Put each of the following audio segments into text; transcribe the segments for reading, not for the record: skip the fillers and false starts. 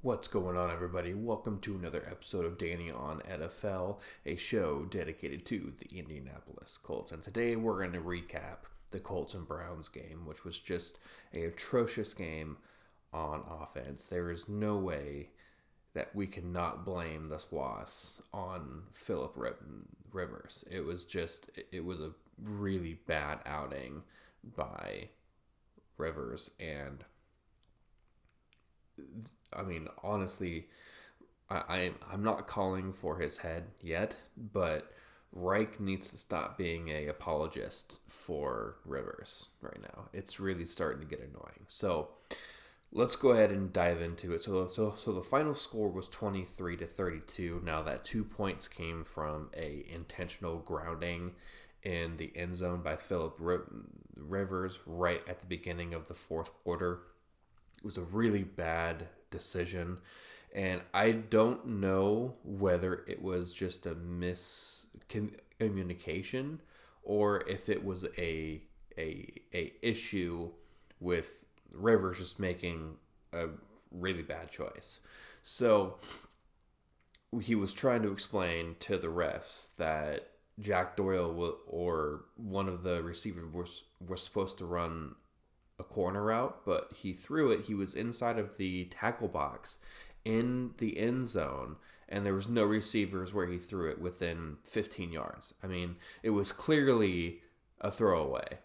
What's going on, everybody? Welcome to another episode of Danny on NFL, a show dedicated to the Indianapolis Colts. And today we're going to recap the Colts and Browns game, which was just an atrocious game on offense. There is no way that we cannot blame this loss on Philip Rivers. It was a really bad outing by Rivers, and I mean, honestly, I'm not calling for his head yet, but Reich needs to stop being a apologist for Rivers right now. It's really starting to get annoying. So let's go ahead and dive into it. So the final score was 23-32. Now that 2 points came from a intentional grounding in the end zone by Philip Rivers right at the beginning of the fourth quarter. It was a really bad decision, and I don't know whether it was just a miscommunication or if it was a issue with Rivers just making a really bad choice. So he was trying to explain to the refs that Jack Doyle or one of the receivers were supposed to run a corner route, but he threw it. He was inside of the tackle box in the end zone, and there was no receivers where he threw it within 15 yards. I mean, it was clearly a throwaway.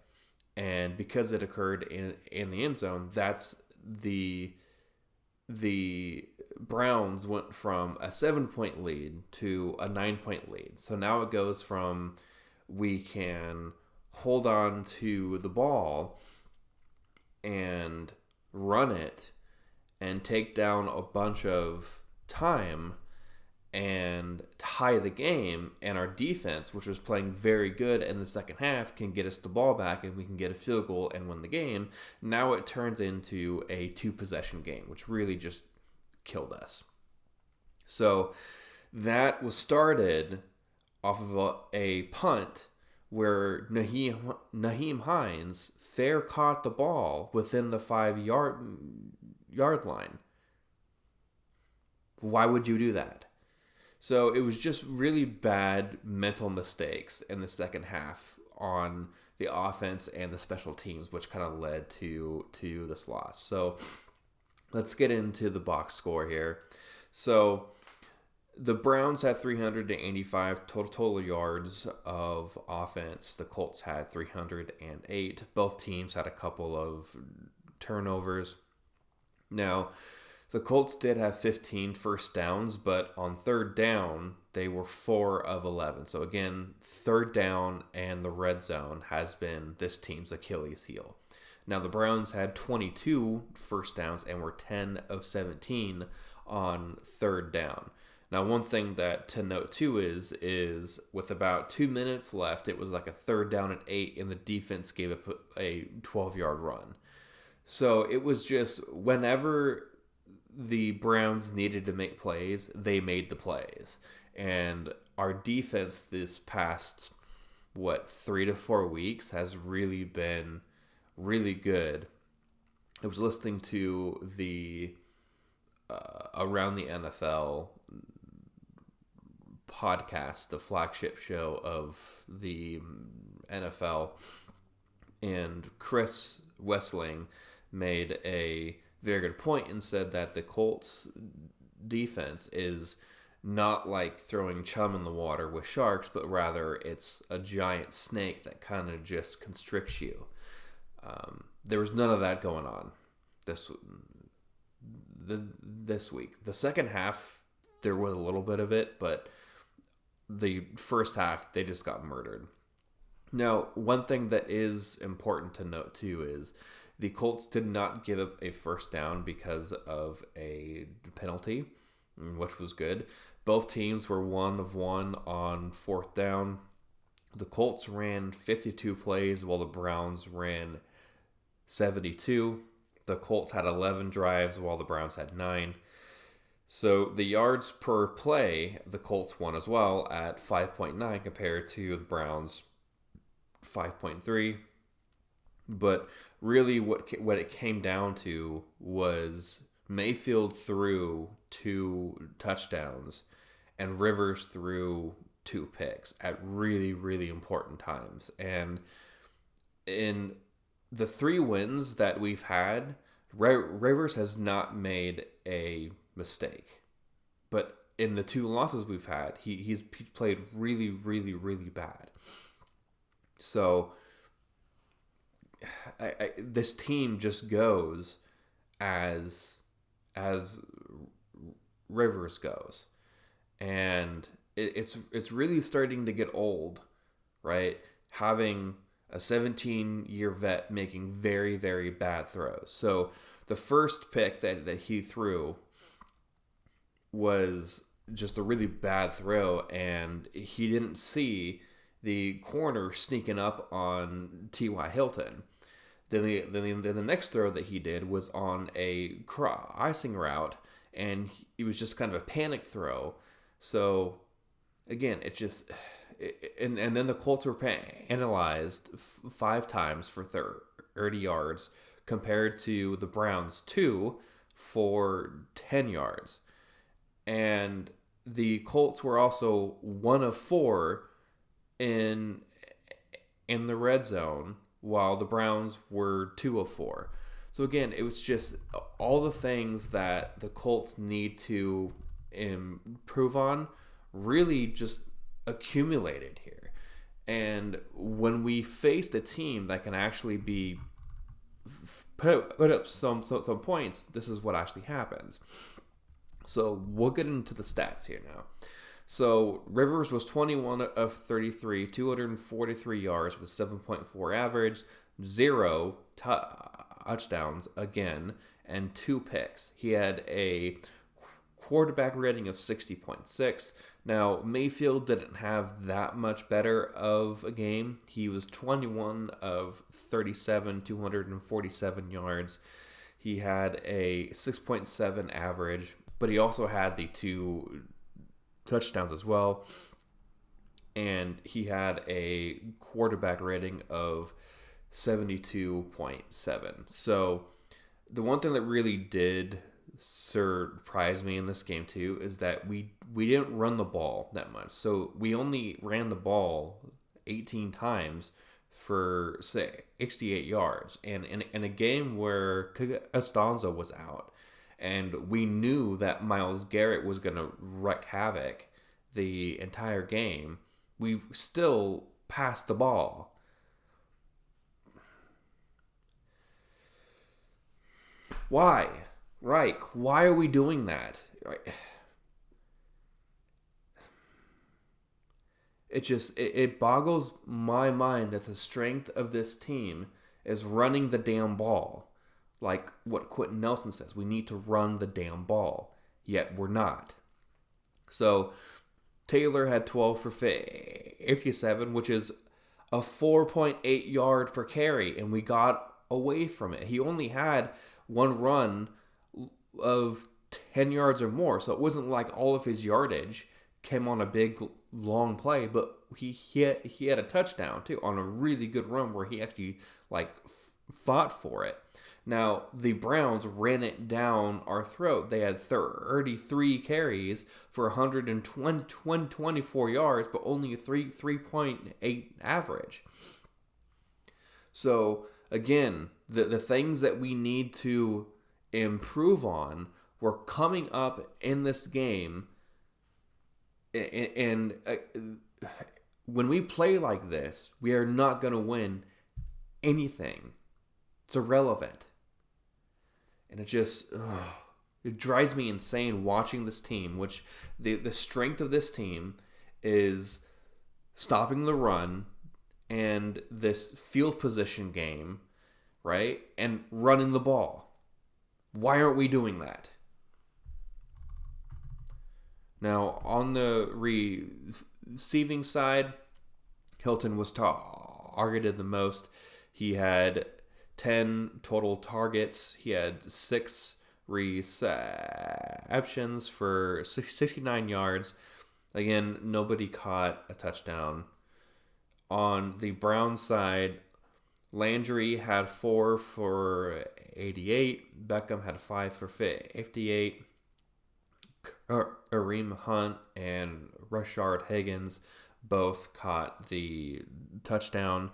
And because it occurred in the end zone, that's the Browns went from a 7-point lead to a 9-point lead. So now it goes from we can hold on to the ball and run it and take down a bunch of time and tie the game, and our defense, which was playing very good in the second half, can get us the ball back and we can get a field goal and win the game. Now it turns into a 2-possession game, which really just killed us. So that was started off of a punt where Nyheim Hines fair caught the ball within the 5-yard line. Why would you do that? So it was just really bad mental mistakes in the second half on the offense and the special teams, which kind of led to this loss. So let's get into the box score here. So the Browns had 385 total yards of offense. The Colts had 308. Both teams had a couple of turnovers. Now, the Colts did have 15 first downs, but on third down, they were 4 of 11. So again, third down and the red zone has been this team's Achilles heel. Now, the Browns had 22 first downs and were 10 of 17 on third down. Now, one thing that to note too is with about 2 minutes left, it was like a third down and 8, and the defense gave up a 12-yard run. So it was just whenever the Browns needed to make plays, they made the plays. And our defense this past, 3 to 4 weeks has really been really good. I was listening to the Around the NFL podcast, the flagship show of the NFL, and Chris Wessling made a very good point and said that the Colts defense is not like throwing chum in the water with sharks, but rather it's a giant snake that kind of just constricts you. There was none of that going on this week. The second half, there was a little bit of it, but the first half, they just got murdered. Now, one thing that is important to note, too, is the Colts did not give up a first down because of a penalty, which was good. Both teams were 1 of 1 on fourth down. The Colts ran 52 plays while the Browns ran 72. The Colts had 11 drives while the Browns had 9. So the yards per play, the Colts won as well at 5.9 compared to the Browns 5.3. But really what it came down to was Mayfield threw 2 touchdowns, and Rivers threw 2 picks at really, really important times. And in the 3 wins that we've had, Rivers has not made a mistake. But in the 2 losses we've had, he's played really, really, really bad. So this team just goes as Rivers goes, and it's really starting to get old, right? Having a 17-year vet making very, very bad throws. So the first pick that he threw was just a really bad throw, and he didn't see the corner sneaking up on T.Y. Hilton. Then the next throw that he did was on a icing route, and it was just kind of a panic throw. So again, and then the Colts were analyzed 5 times for 30 yards compared to the Browns 2 for 10 yards. And the Colts were also 1 of 4 in the red zone, while the Browns were 2 of 4. So again, it was just all the things that the Colts need to improve on really just accumulated here. And when we faced a team that can actually be put up some points, this is what actually happens. So we'll get into the stats here now. So Rivers was 21 of 33, 243 yards with a 7.4 average, 0 touchdowns again, and 2 picks. He had a quarterback rating of 60.6. Now, Mayfield didn't have that much better of a game. He was 21 of 37, 247 yards. He had a 6.7 average, but he also had the 2 touchdowns as well. And he had a quarterback rating of 72.7. So the one thing that really did surprise me in this game too is that we didn't run the ball that much. So we only ran the ball 18 times for 68 yards. And in a game where Costanzo was out, and we knew that Myles Garrett was going to wreak havoc the entire game, we still passed the ball. Why? Right. Why are we doing that? It boggles my mind that the strength of this team is running the damn ball. Like what Quentin Nelson says, we need to run the damn ball. Yet we're not. So Taylor had 12 for 57, which is a 4.8 yard per carry, and we got away from it. He only had one run of 10 yards or more, so it wasn't like all of his yardage came on a big long play, but he had a touchdown too on a really good run where he actually fought for it. Now, the Browns ran it down our throat. They had 33 carries for 124 yards, but only a 3.8 average. So, again, the things that we need to improve on were coming up in this game. And when we play like this, we are not going to win anything. It's irrelevant. And it drives me insane watching this team, which the strength of this team is stopping the run and this field position game, right? And running the ball. Why aren't we doing that? Now, on the receiving side, Hilton was targeted the most. He had 10 total targets. He had 6 receptions for 69 yards. Again, nobody caught a touchdown. On the Browns side, Landry had 4 for 88. Beckham had 5 for 58. Kareem Hunt and Rashard Higgins both caught the touchdown.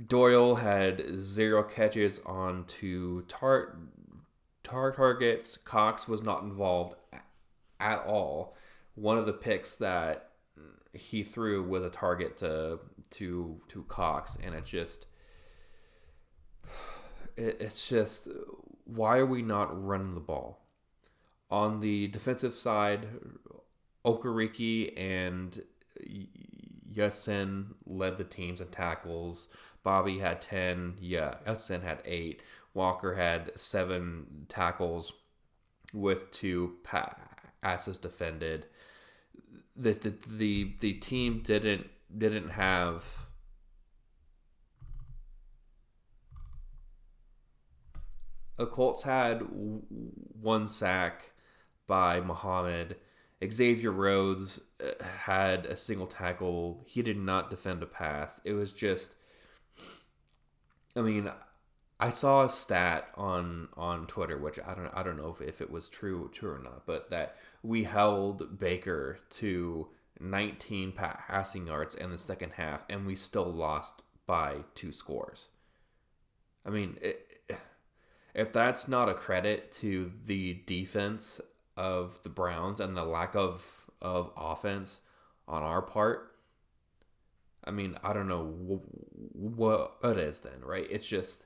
Doyle had 0 catches on 2 targets. Cox was not involved at all. One of the picks that he threw was a target to Cox, and it's just why are we not running the ball? On the defensive side, Okereke and Yasin led the teams in tackles. Bobby had 10. Yeah, Yasin had 8. Walker had 7 tackles with 2 passes defended. The team didn't have the Colts had 1 sack by Muhammad. Xavier Rhodes had a single tackle. He did not defend a pass. It was just, I mean, I saw a stat on Twitter, which I don't know if it was true or not, but that we held Baker to 19 passing yards in the second half, and we still lost by 2 scores. I mean, if that's not a credit to the defense of the Browns and the lack of offense on our part, I mean, I don't know what it is then, right? It's just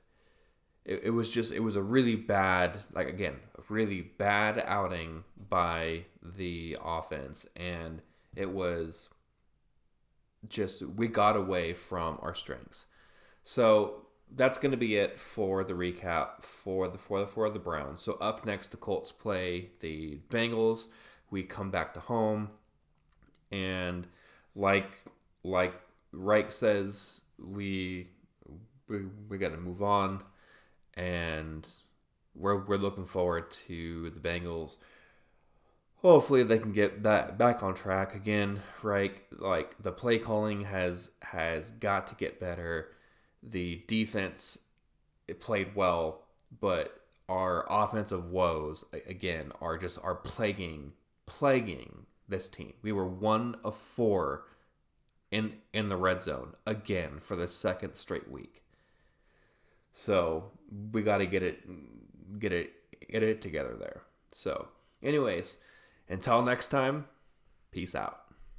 it was a really bad, like, again, a really bad outing by the offense, and it was just we got away from our strengths. So that's going to be it for the recap for the Browns. So up next, the Colts play the Bengals. We come back to home, and like Reich says, we got to move on, and we're looking forward to the Bengals. Hopefully they can get back on track again, right? Like, the play calling has got to get better. The defense, it played well, but our offensive woes again are plaguing this team. We were 1 of 4 in the red zone again for the second straight week. So we got to get it together there. So, anyways, until next time, peace out.